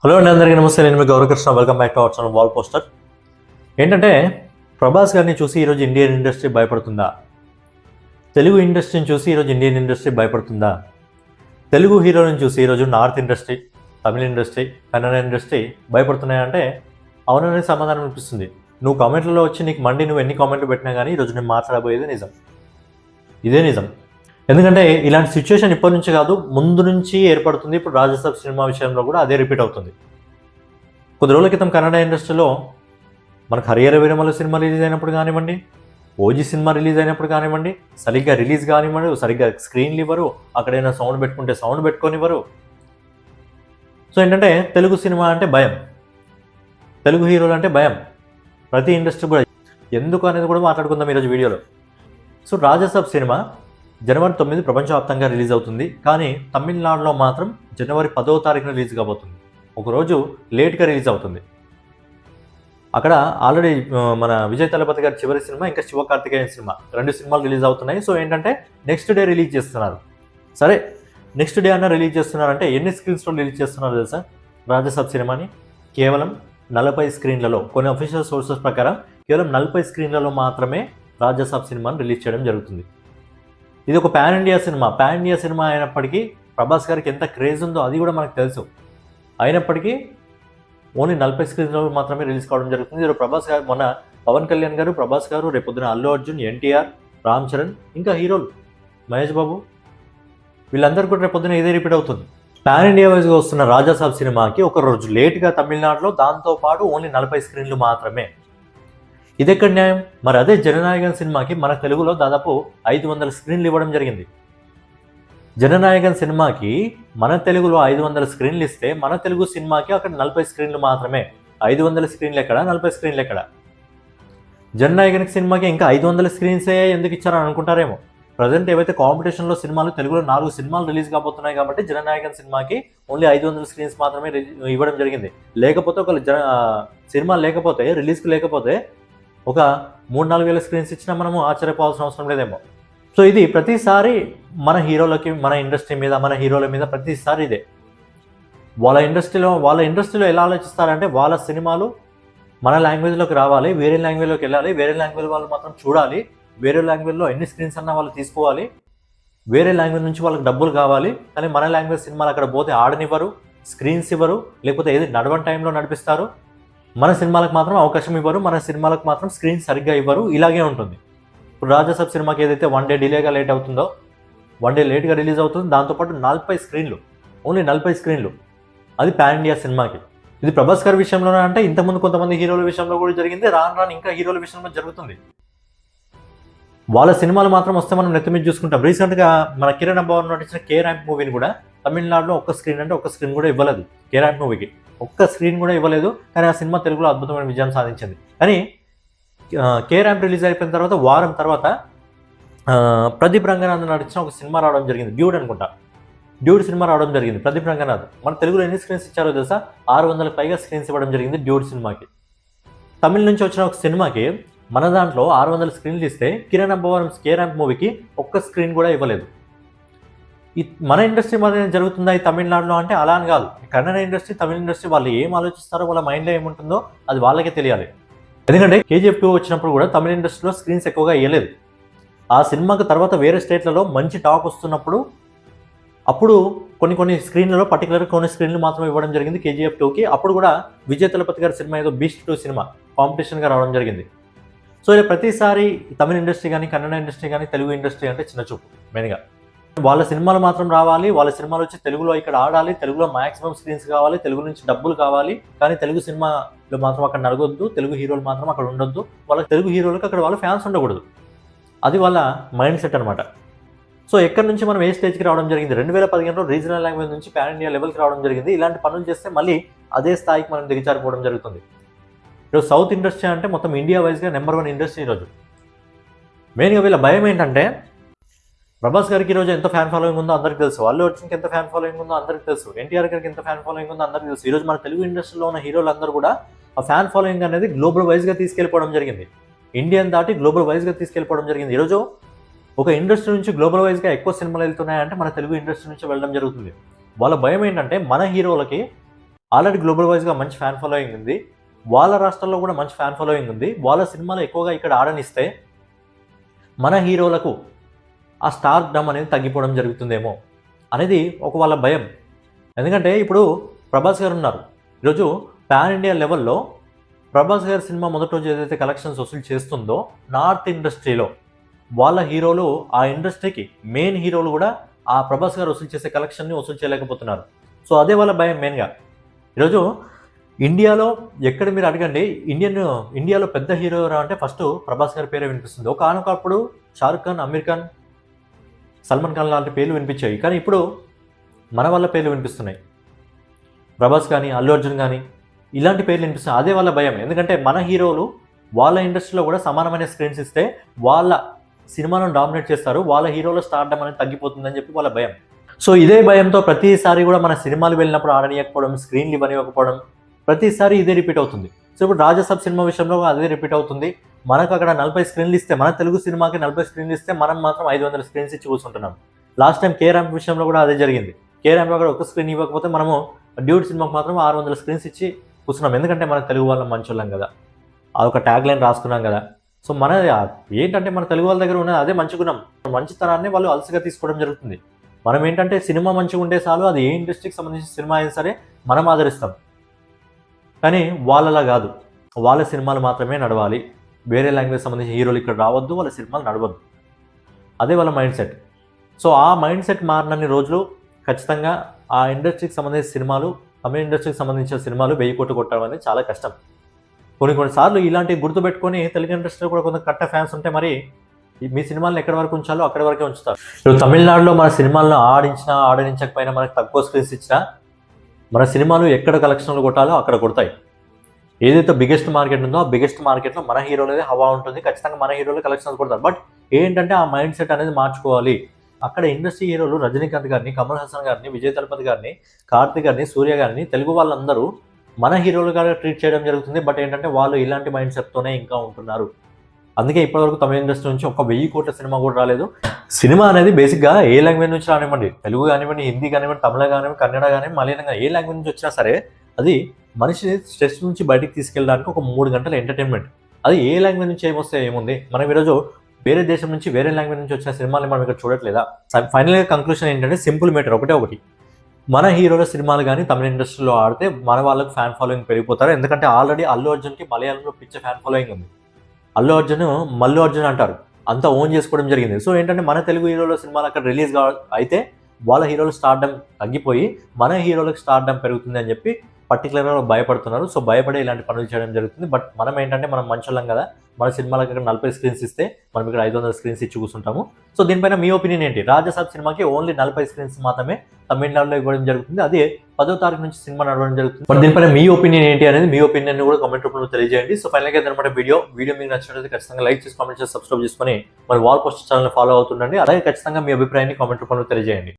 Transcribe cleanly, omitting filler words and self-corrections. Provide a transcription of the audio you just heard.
Hello అండి, అందరికీ నమస్తే. నేను మీ Gaurakrishna. Welcome back to our channel wall poster. ఏంటంటే ప్రభాస్ గారిని చూసి ఈరోజు ఇండియన్ ఇండస్ట్రీ భయపడుతుందా? తెలుగు ఇండస్ట్రీని చూసి ఈరోజు ఇండియన్ ఇండస్ట్రీ భయపడుతుందా? తెలుగు హీరోని చూసి ఈరోజు నార్త్ ఇండస్ట్రీ, తమిళ ఇండస్ట్రీ, కన్నడ ఇండస్ట్రీ భయపడుతున్నాయంటే అవుననే సమాధానం అనిపిస్తుంది. నువ్వు కామెంట్లలో వచ్చి నీకు మండి నువ్వు ఎన్ని కామెంట్లు పెట్టినా కానీ ఈరోజు నేను మాట్లాడబోయేది నిజం. ఇదే నిజం. ఎందుకంటే ఇలాంటి సిచ్యువేషన్ ఇప్పటి నుంచి కాదు, ముందు నుంచి ఏర్పడుతుంది. ఇప్పుడు రాజసాబ్ సినిమా విషయంలో కూడా అదే రిపీట్ అవుతుంది. కొద్ది రోజుల క్రితం కన్నడ ఇండస్ట్రీలో మనకు హరిహర వీరమల సినిమా రిలీజ్ అయినప్పుడు కానివ్వండి, ఓజీ సినిమా రిలీజ్ అయినప్పుడు కానివ్వండి, సరిగ్గా రిలీజ్ కానివ్వండి, సరిగ్గా స్క్రీన్లు ఇవ్వరు, అక్కడైనా సౌండ్ పెట్టుకుంటే సౌండ్ పెట్టుకొనివ్వరు. సో ఏంటంటే తెలుగు సినిమా అంటే భయం, తెలుగు హీరోలు అంటే భయం ప్రతి ఇండస్ట్రీ కూడా. ఎందుకు అనేది కూడా మాట్లాడుకుందాం ఈరోజు వీడియోలో. సో రాజసాబ్ సినిమా జనవరి 9 ప్రపంచవ్యాప్తంగా రిలీజ్ అవుతుంది, కానీ తమిళనాడులో మాత్రం జనవరి 10వ తారీఖున రిలీజ్ కాబోతుంది. ఒకరోజు లేట్గా రిలీజ్ అవుతుంది. అక్కడ ఆల్రెడీ మన విజయ్ తలపతి గారి చివరి సినిమా, ఇంకా శివకార్తికేయన్ సినిమా 2 సినిమాలు రిలీజ్ అవుతున్నాయి. సో ఏంటంటే నెక్స్ట్ డే రిలీజ్ చేస్తున్నారు. సరే, నెక్స్ట్ డే అన్న రిలీజ్ చేస్తున్నారంటే ఎన్ని స్క్రీన్స్లో రిలీజ్ చేస్తున్నారు తెలుసా? రాజసాబ్ సినిమాని కేవలం 40 స్క్రీన్లలో, కొన్ని అఫీషియల్ సోర్సెస్ ప్రకారం కేవలం 40 స్క్రీన్లలో మాత్రమే రాజసాబ్ సినిమాని రిలీజ్ చేయడం జరుగుతుంది. ఇది ఒక పాన్ ఇండియా సినిమా అయినప్పటికీ ప్రభాస్ గారికి ఎంత క్రేజ్ ఉందో అది కూడా మనకు తెలుసు. అయినప్పటికీ ఓన్లీ 40 స్క్రీన్లో మాత్రమే రిలీజ్ కావడం జరుగుతుంది. ఈరోజు ప్రభాస్ గారు, మొన్న పవన్ కళ్యాణ్ గారు, ప్రభాస్ గారు, రేపొద్దున అల్లు అర్జున్, ఎన్టీఆర్, రామ్ చరణ్, ఇంకా హీరోలు మహేష్ బాబు, వీళ్ళందరూ కూడా రేపొద్దున ఇదే రిపీట్ అవుతుంది. పాన్ ఇండియా వైజ్గా వస్తున్న రాజాసాబ్ సినిమాకి ఒక రోజు లేట్గా తమిళనాడులో, దాంతోపాటు ఓన్లీ 40 స్క్రీన్లు మాత్రమే. ఇది ఎక్కడ న్యాయం? మరి అదే జననాయకన్ సినిమాకి మన తెలుగులో దాదాపు 500 స్క్రీన్లు ఇవ్వడం జరిగింది. జననాయకన్ సినిమాకి మన తెలుగులో 500 స్క్రీన్లు ఇస్తే మన తెలుగు సినిమాకి అక్కడ 40 స్క్రీన్లు మాత్రమే. 500 స్క్రీన్లు ఎక్కడ, 40 స్క్రీన్లు ఎక్కడ? జననాయకన్ సినిమాకి ఇంకా 500 స్క్రీన్సే ఎందుకు ఇచ్చారని అనుకుంటారేమో. ప్రజెంట్ ఏవైతే కాంపిటీషన్లో సినిమాలు, తెలుగులో 4 సినిమాలు రిలీజ్ కాబోతున్నాయి కాబట్టి జననాయకన్ సినిమాకి ఓన్లీ 500 స్క్రీన్స్ మాత్రమే ఇవ్వడం జరిగింది. లేకపోతే ఒక సినిమా లేకపోతే, రిలీజ్కి లేకపోతే ఒక 3-4 వేల స్క్రీన్స్ ఇచ్చినా మనము ఆశ్చర్యపోవాల్సిన అవసరం లేదేమో. సో ఇది ప్రతిసారి మన హీరోలకి, మన ఇండస్ట్రీ మీద, మన హీరోల మీద ప్రతిసారి ఇదే. వాళ్ళ ఇండస్ట్రీలో ఎలా ఆలోచిస్తారంటే వాళ్ళ సినిమాలు మన లాంగ్వేజ్లోకి రావాలి, వేరే లాంగ్వేజ్లోకి వెళ్ళాలి, వేరే లాంగ్వేజ్ వాళ్ళు మాత్రం చూడాలి, వేరే లాంగ్వేజ్లో ఎన్ని స్క్రీన్స్ అన్నా వాళ్ళు తీసుకోవాలి, వేరే లాంగ్వేజ్ నుంచి వాళ్ళకి డబ్బులు కావాలి. కానీ మన లాంగ్వేజ్ సినిమాలు అక్కడ పోతే ఆడనివ్వరు, స్క్రీన్స్ ఇవ్వరు, లేకపోతే ఏది నడవని టైంలో నడిపిస్తారు. మన సినిమాలకు మాత్రం అవకాశం ఇవ్వరు, మన సినిమాలకు మాత్రం స్క్రీన్ సరిగ్గా ఇవ్వరు. ఇలాగే ఉంటుంది. ఇప్పుడు రాజసాబ్ సినిమాకి ఏదైతే 1 డే డిలేగా లేట్ అవుతుందో, 1 డే లేట్గా రిలీజ్ అవుతుంది, దాంతోపాటు 40 స్క్రీన్లు, ఓన్లీ 40 స్క్రీన్లు. అది పాన్ ఇండియా సినిమాకి. ఇది ప్రభాస్ గారి విషయంలోనే అంటే ఇంతకుముందు కొంతమంది హీరోల విషయంలో కూడా జరిగింది, రాను ఇంకా హీరోల విషయంలో జరుగుతుంది. వాళ్ళ సినిమాలు మాత్రం వస్తే మనం నెత్తి మీద చూసుకుంటాం. రీసెంట్గా మన కిరణ్ అబ్బవన్ నటించిన కే ర్యాంప్ మూవీని కూడా తమిళనాడులో ఒక్క స్క్రీన్ కూడా ఇవ్వలేదు. కే ర్యాంప్ మూవీకి ఒక్క స్క్రీన్ కూడా ఇవ్వలేదు, కానీ ఆ సినిమా తెలుగులో అద్భుతమైన విజయం సాధించింది. కానీ కే ర్యాంప్ రిలీజ్ అయిపోయిన తర్వాత వారం తర్వాత ప్రదీప్ రంగనాథ్ నటించిన ఒక సినిమా రావడం జరిగింది, డ్యూడ్ సినిమా రావడం జరిగింది. ప్రదీప్ రంగనాథ్ మన తెలుగులో ఎన్ని స్క్రీన్స్ ఇచ్చారో తెలుసా? 600 పైగా స్క్రీన్స్ ఇవ్వడం జరిగింది డ్యూడ్ సినిమాకి. తమిళ నుంచి వచ్చిన ఒక సినిమాకి మన దాంట్లో 600 స్క్రీన్లు ఇస్తే కిరణ్ అబ్బవరం కే ర్యాంప్ మూవీకి ఒక్క స్క్రీన్ కూడా ఇవ్వలేదు. మన ఇండస్ట్రీ మీద జరుగుతుందా ఈ తమిళనాడులో అంటే అలా అని కాదు. కన్నడ ఇండస్ట్రీ, తమిళ ఇండస్ట్రీ వాళ్ళు ఏం ఆలోచిస్తారో, వాళ్ళ మైండ్లో ఏముంటుందో అది వాళ్ళకే తెలియాలి. ఎందుకంటే KGF 2 వచ్చినప్పుడు కూడా తమిళ ఇండస్ట్రీలో స్క్రీన్స్ ఎక్కువగా ఇవ్వలేదు. ఆ సినిమాకి తర్వాత వేరే స్టేట్లలో మంచి టాక్ వస్తున్నప్పుడు అప్పుడు కొన్ని స్క్రీన్లలో, పర్టికులర్గా కొన్ని స్క్రీన్లు మాత్రమే ఇవ్వడం జరిగింది KGF 2కి. అప్పుడు కూడా విజయ్ తలపతి గారి సినిమా ఏదో బీస్ట్ 2 సినిమా కాంపిటీషన్గా రావడం జరిగింది. సో ఇలా ప్రతిసారి తమిళ ఇండస్ట్రీ కానీ, కన్నడ ఇండస్ట్రీ కానీ, తెలుగు ఇండస్ట్రీ అంటే చిన్న చూపు. మెయిన్గా వాళ్ళ సినిమాలు మాత్రం రావాలి, వాళ్ళ సినిమాలు వచ్చి తెలుగులో ఇక్కడ ఆడాలి, తెలుగులో మ్యాక్సిమం స్క్రీన్స్ కావాలి, తెలుగు నుంచి డబ్బులు కావాలి, కానీ తెలుగు సినిమాలో మాత్రం అక్కడ నడగొద్దు, తెలుగు హీరోలు మాత్రం అక్కడ ఉండొద్దు, వాళ్ళకి తెలుగు హీరోలకు అక్కడ వాళ్ళ ఫ్యాన్స్ ఉండకూడదు. అది వాళ్ళ మైండ్ సెట్ అనమాట. సో ఎక్కడి నుంచి మనం ఏ స్టేజ్కి రావడం జరిగింది? 2015లో రీజనల్ లాంగ్వేజ్ నుంచి పాన్ ఇండియా లెవెల్కి రావడం జరిగింది. ఇలాంటి పనులు చేస్తే మళ్ళీ అదే స్థాయికి మనం దిగజారిపోవడం జరుగుతుంది. ఈరోజు సౌత్ ఇండస్ట్రీ అంటే మొత్తం ఇండియా వైజ్గా నెంబర్ 1 ఇండస్ట్రీ ఈరోజు. మెయిన్గా వీళ్ళ భయం ఏంటంటే ప్రభాస్ గారికి ఈరోజు ఎంత ఫ్యాన్ ఫాలోయింగ్ ఉందో అందరికీ తెలుసు, అల్లు అర్జున్కి ఎంత ఫ్యాన్ ఫాలోయింగ్ ఉందో అందరికీ తెలుసు, ఎన్టీఆర్ గారికి ఎంత ఫ్యాన్ ఫాలోయింగ్ ఉందో అందరికీ తెలుసు. ఈరోజు మన తెలుగు ఇండస్ట్రీలో ఉన్న హీరోలందరూ కూడా ఆ ఫ్యాన్ ఫాలోయింగ్ అనేది గ్లోబల్ వైజ్గా తీసుకెళ్ళిపోవడం జరిగింది. ఇండియన్ దాటి గ్లోబల్ వైజ్గా తీసుకెళ్ళిపోవడం జరిగింది. ఈరోజు ఒక ఇండస్ట్రీ నుంచి గ్లోబల్ వైజ్గా ఎక్కువ సినిమాలు వెళ్తున్నాయంటే మన తెలుగు ఇండస్ట్రీ నుంచి వెళ్ళడం జరుగుతుంది. వాళ్ళ భయం ఏంటంటే మన హీరోలకి ఆల్రెడీ గ్లోబల్ వైజ్గా మంచి ఫ్యాన్ ఫాలోయింగ్ ఉంది, వాళ్ళ రాష్ట్రాల్లో కూడా మంచి ఫ్యాన్ ఫాలోయింగ్ ఉంది. వాళ్ళ సినిమాలు ఎక్కువగా ఇక్కడ ఆడనిస్తే మన హీరోలకు ఆ స్టార్ డమ్ అనేది తగ్గిపోవడం జరుగుతుందేమో అనేది ఒక వాళ్ళ భయం. ఎందుకంటే ఇప్పుడు ప్రభాస్ గారు ఉన్నారు, ఈరోజు పాన్ ఇండియా లెవెల్లో ప్రభాస్ గారి సినిమా మొదటి రోజు ఏదైతే కలెక్షన్స్ వసూలు చేస్తుందో నార్త్ ఇండస్ట్రీలో వాళ్ళ హీరోలు, ఆ ఇండస్ట్రీకి మెయిన్ హీరోలు కూడా ఆ ప్రభాస్ గారు వసూలు చేసే కలెక్షన్ని వసూలు చేయలేకపోతున్నారు. సో అదే వాళ్ళ భయం మెయిన్గా. ఈరోజు ఇండియాలో ఎక్కడ మీరు అడగండి, ఇండియాలో పెద్ద హీరో అంటే ఫస్ట్ ప్రభాస్ గారి పేరే వినిపిస్తుంది. ఒకనొకప్పుడు షారుఖ్ ఖాన్, అమీర్ ఖాన్, సల్మాన్ ఖాన్ లాంటి పేర్లు వినిపించాయి, కానీ ఇప్పుడు మన వాళ్ళ పేర్లు వినిపిస్తున్నాయి. ప్రభాస్ కానీ, అల్లు అర్జున్ కానీ ఇలాంటి పేర్లు వినిపిస్తున్నాయి. అదే వాళ్ళ భయం. ఎందుకంటే మన హీరోలు వాళ్ళ ఇండస్ట్రీలో కూడా సమానమైన స్క్రీన్స్ ఇస్తే వాళ్ళ సినిమాను డామినేట్ చేస్తారు, వాళ్ళ హీరోలో స్టార్డమ్ అనేది తగ్గిపోతుందని చెప్పి వాళ్ళ భయం. సో ఇదే భయంతో ప్రతిసారి కూడా మన సినిమాలు వెళ్ళినప్పుడు ఆడనీయకపోవడం, స్క్రీన్లు ఇవ్వనివ్వకపోవడం, ప్రతిసారి ఇదే రిపీట్ అవుతుంది. సో ఇప్పుడు రాజాసాబ్ సినిమా విషయంలో అదే రిపీట్ అవుతుంది. మనకు అక్కడ 40 స్క్రీన్లు ఇస్తే, మన తెలుగు సినిమాకి 40 స్క్రీన్లు ఇస్తే మనం మాత్రం 500 స్క్రీన్స్ ఇచ్చి కూర్చుంటున్నాం. లాస్ట్ టైం కే ర్యాంప్ విషయంలో కూడా అదే జరిగింది. కే ర్యాంప్ అక్కడ ఒక స్క్రీన్ ఇవ్వకపోతే మనము డ్యూడ్ సినిమాకి మాత్రం 600 స్క్రీన్స్ ఇచ్చి కూర్చున్నాం. ఎందుకంటే మన తెలుగు వాళ్ళం మంచోళ్ళం కదా, అదొక ట్యాగ్ లైన్ రాసుకున్నాం కదా. సో మన ఏంటంటే మన తెలుగు వాళ్ళ దగ్గర ఉన్నది అదే మంచిగుణం, మంచితనాన్ని వాళ్ళు అలసిగా తీసుకోవడం జరుగుతుంది. మనం ఏంటంటే సినిమా మంచిగా ఉంటే చాలు, అది ఏ ఇండస్ట్రీకి సంబంధించిన సినిమా అయినా సరే మనం ఆదరిస్తాం. కానీ వాళ్ళలా కాదు, వాళ్ళ సినిమాలు మాత్రమే నడవాలి, వేరే లాంగ్వేజ్ సంబంధించిన హీరోలు ఇక్కడ రావద్దు, వాళ్ళ సినిమాలు నడవద్దు. అదే వాళ్ళ మైండ్ సెట్. సో ఆ మైండ్ సెట్ మారినన్ని రోజులు ఖచ్చితంగా ఆ ఇండస్ట్రీకి సంబంధించిన సినిమాలు, తమిళ ఇండస్ట్రీకి సంబంధించిన సినిమాలు 1000 కోట్లు కొట్టడం అనేది చాలా కష్టం. కొన్నిసార్లు ఇలాంటివి గుర్తుపెట్టుకొని తెలుగు ఇండస్ట్రీలో కూడా కొంత కట్ట ఫ్యాన్స్ ఉంటే మరి మీ సినిమాలను ఎక్కడి వరకు ఉంచాలో అక్కడి వరకే ఉంచుతారు. ఇప్పుడు తమిళనాడులో మన సినిమాలను ఆడించకపోయినా మనకు తక్కువ స్క్రీన్స్ ఇచ్చినా మన సినిమాలు ఎక్కడ కలెక్షన్లు కొట్టాలో అక్కడ కొడతాయి. ఏదైతే బిగ్గెస్ట్ మార్కెట్ ఉందో ఆ బిగ్గెస్ట్ మార్కెట్లో మన హీరోలదే హవా ఉంటుంది, ఖచ్చితంగా మన హీరోలు కలెక్షన్స్ కొడతారు. బట్ ఏంటంటే ఆ మైండ్ సెట్ అనేది మార్చుకోవాలి. అక్కడ ఇండస్ట్రీ హీరోలు రజనీకాంత్ గారిని, కమల్ హాసన్ గారిని, విజయ్ తలపతి గారిని, కార్తిక్ గారిని, సూర్య గారిని తెలుగు వాళ్ళందరూ మన హీరోలుగా ట్రీట్ చేయడం జరుగుతుంది. బట్ ఏంటంటే వాళ్ళు ఇలాంటి మైండ్ సెట్తోనే ఇంకా ఉంటున్నారు. అందుకే ఇప్పటివరకు తమిళ ఇండస్ట్రీ నుంచి 1000 కోట్ల సినిమా కూడా రాలేదు. సినిమా అనేది బేసిక్గా ఏ లాంగ్వేజ్ నుంచి రానివ్వండి, తెలుగు కానివ్వండి, హిందీ కానివ్వండి, తమిళ కానివ్వండి, కన్నడ కానివ్వండి, మలయాళం, ఏ లాంగ్వేజ్ నుంచి వచ్చినా సరే అది మనిషిని స్ట్రెస్ నుంచి బయటికి తీసుకెళ్ళడానికి ఒక 3 గంటల ఎంటర్టైన్మెంట్. అది ఏ లాంగ్వేజ్ నుంచి ఏమొస్తే ఏముంది, మనం ఈరోజు వేరే దేశం నుంచి, వేరే లాంగ్వేజ్ నుంచి వచ్చిన సినిమాని మనం ఇక్కడ చూడట్లేదా? ఫైనల్గా కంక్లూషన్ ఏంటంటే సింపుల్ మ్యాటర్ ఒకటి, మన హీరోల సినిమాలు కానీ తమిళ ఇండస్ట్రీలో ఆడితే మన వాళ్ళకి ఫ్యాన్ ఫాలోయింగ్ పెరిగిపోతారు. ఎందుకంటే ఆల్రెడీ అల్లు అర్జున్కి మలయాళంలో పిచ్చ ఫ్యాన్ ఫాలోయింగ్ ఉంది. అల్లు అర్జున్ మల్లు అర్జున్ అంటారు, అంతా ఓన్ చేసుకోవడం జరిగింది. సో ఏంటంటే మన తెలుగు హీరోల సినిమాలు అక్కడ రిలీజ్ అయితే వాళ్ళ హీరోలు స్టార్డమ్ తగ్గిపోయి మన హీరోలకు స్టార్డమ్ పెరుగుతుంది అని చెప్పి పర్టికులర్గా భయపడుతున్నారు. సో భయపడే ఇలాంటి పనులు చేయడం జరుగుతుంది. బట్ మనం ఏంటంటే మనం మంచోళ్ళం కదా, మన సినిమాలకు ఇక్కడ 40 స్క్రీన్స్ ఇస్తే మనం ఇక్కడ 500 స్క్రీన్స్ ఇచ్చి కూర్చుంటాము. సో దీనిపైన మీ ఒపీనియన్ ఏంటి? రాజాసాబ్ సినిమాకి ఓన్లీ 40 స్క్రీన్స్ మాత్రమే తమిళనాడులో ఇవ్వడం జరుగుతుంది, అదే 10వ తారీఖు నుంచి సినిమా నడవడం జరుగుతుంది. మరి దీనిపైన మీ ఒపీనియన్ ఏంటి అనేది మీ ఒపీనియన్ కూడా కామెంట్ రూపంలో తెలియజేయండి. సో ఫైనల్గా అనమాట వీడియో మీకు నచ్చినట్లయితే ఖచ్చితంగా లైక్ చేసి, కామెంట్ చేసి, సబ్స్క్రైబ్ చేసుకొని మన వాల్ పోస్టర్ ఛానల్ ఫాలో అవుతుండండి. అలాగే ఖచ్చితంగా మీ అభిప్రాయాన్ని కామెంట్ రూపంలో తెలియజేయండి.